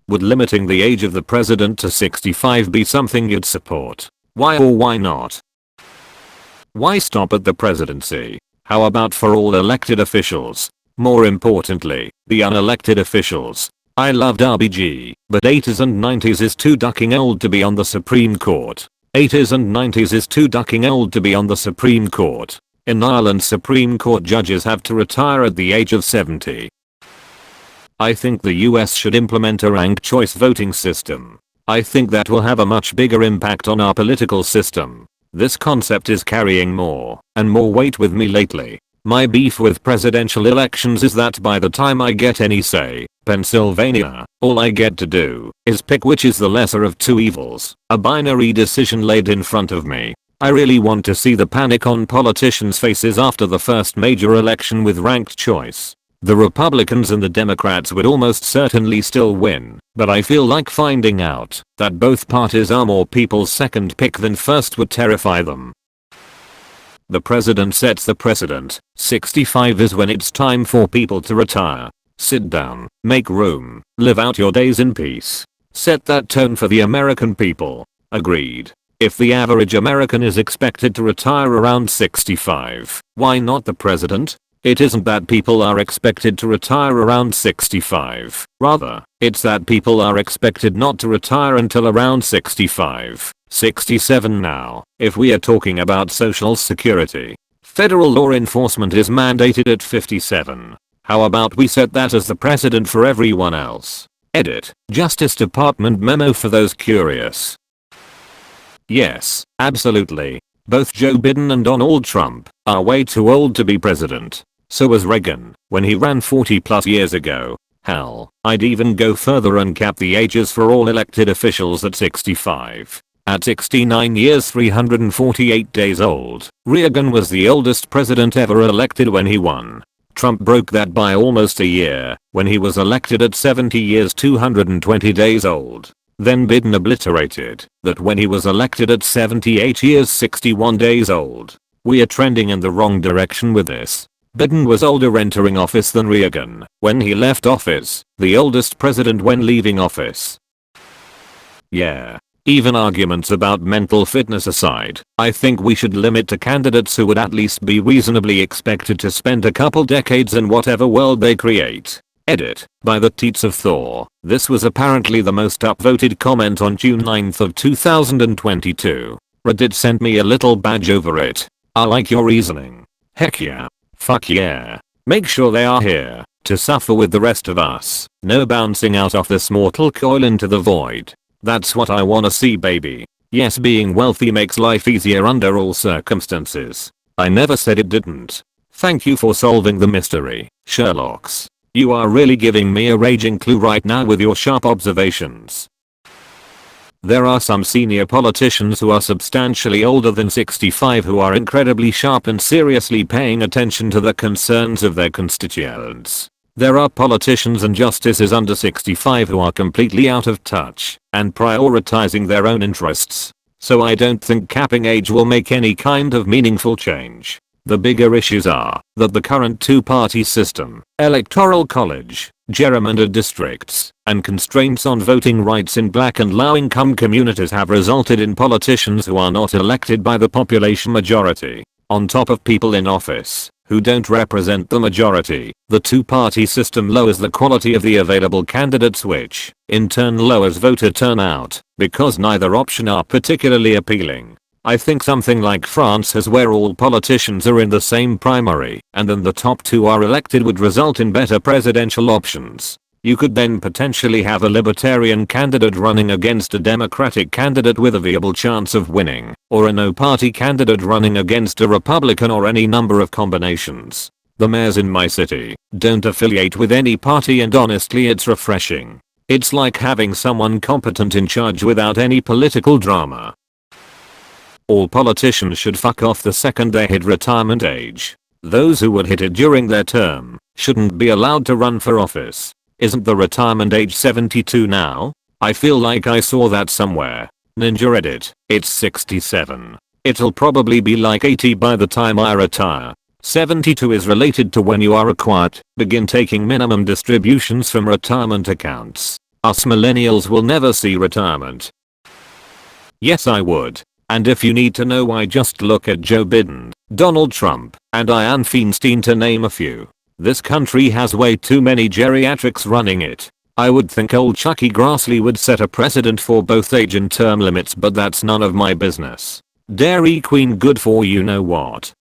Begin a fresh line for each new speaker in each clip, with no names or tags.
Would limiting the age of the president to 65 be something you'd support? Why or why not? Why stop at the presidency? How about for all elected officials? More importantly, the unelected officials. I loved RBG, but 80s and 90s is too ducking old to be on the Supreme Court. 80s and 90s is too ducking old to be on the Supreme Court. In Ireland, Supreme Court judges have to retire at the age of 70. I think the US should implement a ranked choice voting system. I think that will have a much bigger impact on our political system. This concept is carrying more and more weight with me lately. My beef with presidential elections is that by the time I get any say, Pennsylvania, all I get to do is pick which is the lesser of two evils, a binary decision laid in front of me. I really want to see the panic on politicians' faces after the first major election with ranked choice. The Republicans and the Democrats would almost certainly still win, but I feel like finding out that both parties are more people's second pick than first would terrify them. The president sets the precedent. 65 is when it's time for people to retire. Sit down, make room, live out your days in peace. Set that tone for the American people. Agreed. If the average American is expected to retire around 65, why not the president? It isn't that people are expected to retire around 65. Rather, it's that people are expected not to retire until around 65, 67 now, if we are talking about Social Security. Federal law enforcement is mandated at 57. How about we set that as the precedent for everyone else? Edit. Justice Department memo for those curious. Yes, absolutely. Both Joe Biden and Donald Trump are way too old to be president. So was Reagan when he ran 40 plus years ago. Hell, I'd even go further and cap the ages for all elected officials at 65. At 69 years 348 days old, Reagan was the oldest president ever elected when he won. Trump broke that by almost a year when he was elected at 70 years 220 days old. Then Biden obliterated that when he was elected at 78 years 61 days old. We are trending in the wrong direction with this. Biden was older entering office than Reagan when he left office, the oldest president when leaving office. Yeah. Even arguments about mental fitness aside, I think we should limit to candidates who would at least be reasonably expected to spend a couple decades in whatever world they create. Edit. By the teats of Thor. This was apparently the most upvoted comment on June 9th of 2022. Reddit sent me a little badge over it. I like your reasoning. Heck yeah. Fuck yeah. Make sure they are here to suffer with the rest of us. No bouncing out of this mortal coil into the void. That's what I wanna see, baby. Yes, being wealthy makes life easier under all circumstances. I never said it didn't. Thank you for solving the mystery, Sherlocks. You are really giving me a raging clue right now with your sharp observations. There are some senior politicians who are substantially older than 65 who are incredibly sharp and seriously paying attention to the concerns of their constituents. There are politicians and justices under 65 who are completely out of touch and prioritizing their own interests. So I don't think capping age will make any kind of meaningful change. The bigger issues are that the current two-party system, electoral college, gerrymandered districts, and constraints on voting rights in black and low-income communities have resulted in politicians who are not elected by the population majority. On top of people in office who don't represent the majority, the two-party system lowers the quality of the available candidates, which, in turn, lowers voter turnout, because neither option are particularly appealing. I think something like France has where all politicians are in the same primary and then the top two are elected would result in better presidential options. You could then potentially have a libertarian candidate running against a Democratic candidate with a viable chance of winning, or a no-party candidate running against a Republican, or any number of combinations. The mayors in my city don't affiliate with any party, and honestly it's refreshing. It's like having someone competent in charge without any political drama. All politicians should fuck off the second they hit retirement age. Those who would hit it during their term shouldn't be allowed to run for office. Isn't the retirement age 72 now? I feel like I saw that somewhere. Ninja Reddit. It's 67. It'll probably be like 80 by the time I retire. 72 is related to when you are required to begin taking minimum distributions from retirement accounts. Us millennials will never see retirement. Yes, I would. And if you need to know why, just look at Joe Biden, Donald Trump, and Dianne Feinstein, to name a few. This country has way too many geriatrics running it. I would think old Chucky Grassley would set a precedent for both age and term limits, but that's none of my business. Dairy Queen, good for you know what.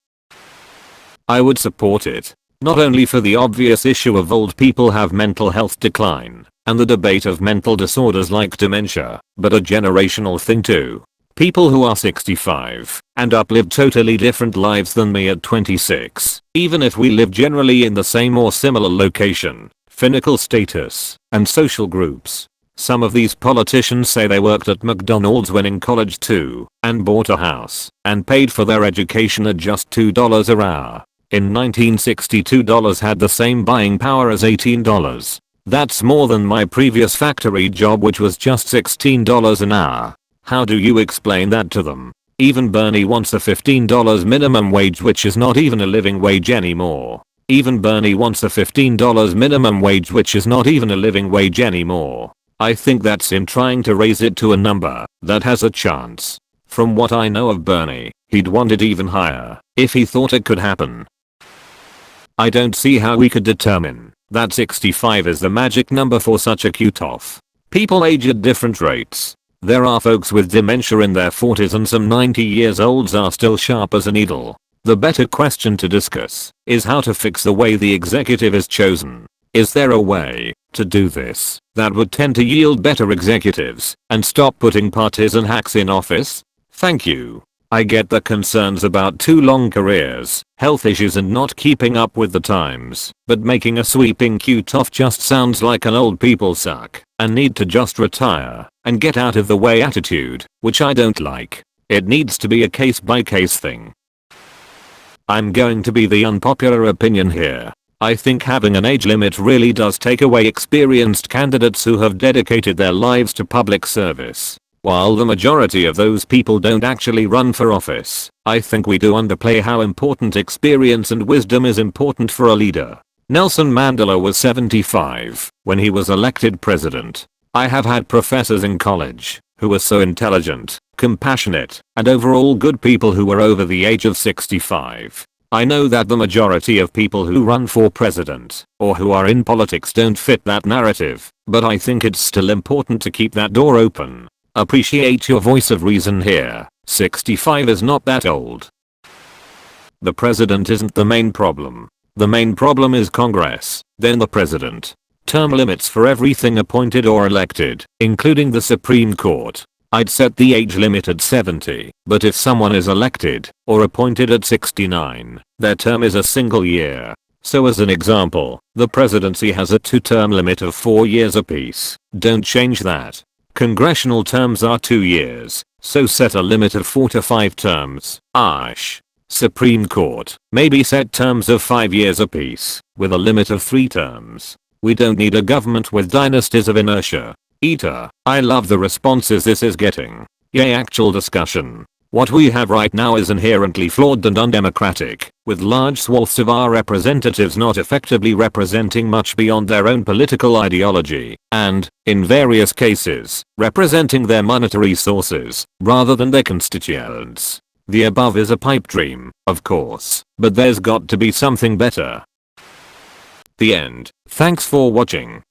I would support it. Not only for the obvious issue of old people have mental health decline, and the debate of mental disorders like dementia, but a generational thing too. People who are 65 and up live totally different lives than me at 26, even if we live generally in the same or similar location, financial status, and social groups. Some of these politicians say they worked at McDonald's when in college too, and bought a house, and paid for their education at just $2 an hour. In 1960, $2 had the same buying power as $18. That's more than my previous factory job, which was just $16 an hour. How do you explain that to them? Even Bernie wants a $15 minimum wage, which is not even a living wage anymore. Even Bernie wants a $15 minimum wage, which is not even a living wage anymore. I think that's him trying to raise it to a number that has a chance. From what I know of Bernie, he'd want it even higher if he thought it could happen. I don't see how we could determine that 65 is the magic number for such a cutoff. People age at different rates. There are folks with dementia in their 40s, and some 90 years olds are still sharp as a needle. The better question to discuss is how to fix the way the executive is chosen. Is there a way to do this that would tend to yield better executives and stop putting partisan hacks in office? Thank you. I get the concerns about too long careers, health issues, and not keeping up with the times, but making a sweeping cutoff just sounds like an old people suck and need to just retire and get out of the way attitude, which I don't like. It needs to be a case by case thing. I'm going to be the unpopular opinion here. I think having an age limit really does take away experienced candidates who have dedicated their lives to public service. While the majority of those people don't actually run for office, I think we do underplay how important experience and wisdom is important for a leader. Nelson Mandela was 75 when he was elected president. I have had professors in college who were so intelligent, compassionate, and overall good people who were over the age of 65. I know that the majority of people who run for president or who are in politics don't fit that narrative, but I think it's still important to keep that door open. Appreciate your voice of reason here. 65 is not that old. The president isn't the main problem. The main problem is Congress, then the president. Term limits for everything appointed or elected, including the Supreme Court. I'd set the age limit at 70, but if someone is elected or appointed at 69, their term is a single year. So as an example, the presidency has a 2-term limit of 4 years apiece. Don't change that. Congressional terms are 2 years, so set a limit of 4 to 5 terms. Supreme Court, maybe set terms of 5 years apiece, with a limit of 3 terms. We don't need a government with dynasties of inertia. I love the responses this is getting. Yay, actual discussion. What we have right now is inherently flawed and undemocratic, with large swaths of our representatives not effectively representing much beyond their own political ideology, and, in various cases, representing their monetary sources, rather than their constituents. The above is a pipe dream, of course, but there's got to be something better. The end. Thanks for watching.